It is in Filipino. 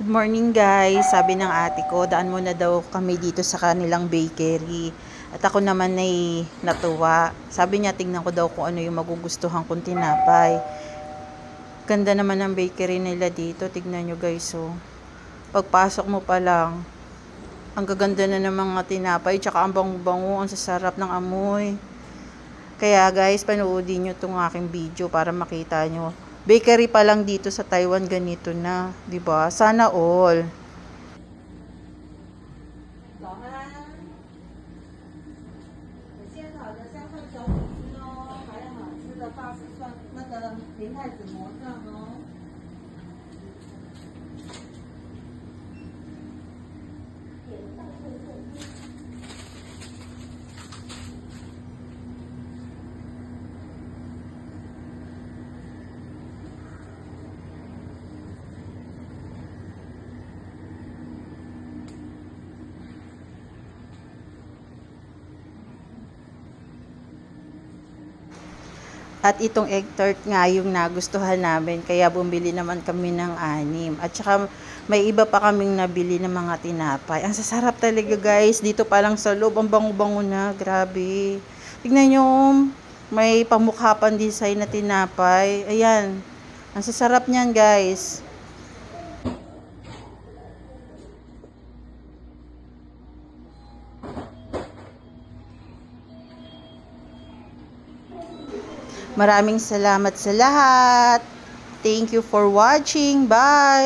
Good morning guys, sabi ng ate ko, daan muna daw kami dito sa kanilang bakery. At ako naman ay natuwa. Sabi niya, tingnan ko daw kung ano yung magugustuhan kong tinapay. Ganda naman ng bakery nila dito, tignan nyo guys oh. Pagpasok mo pa lang, ang gaganda na ng mga tinapay, tsaka ang bango-bango, ang sasarap ng amoy. Kaya guys, panoodin nyo itong aking video para makita nyo. Bakery pa lang dito sa Taiwan, ganito na, 'di ba? Sana all. 早安，我煎好的香脆小吐司哦，还有好吃的法式蒜那个明太子魔杖哦。At itong egg tart nga yung nagustuhan namin, kaya bumili naman kami ng 6. At saka may iba pa kaming nabili ng mga tinapay. Ang sasarap talaga guys, dito pa lang sa loob, ang bango-bango na, grabe. Tignan nyo, may pamukha pang design na tinapay. Ayan, ang sasarap niyan guys. Maraming salamat sa lahat. Thank you for watching. Bye!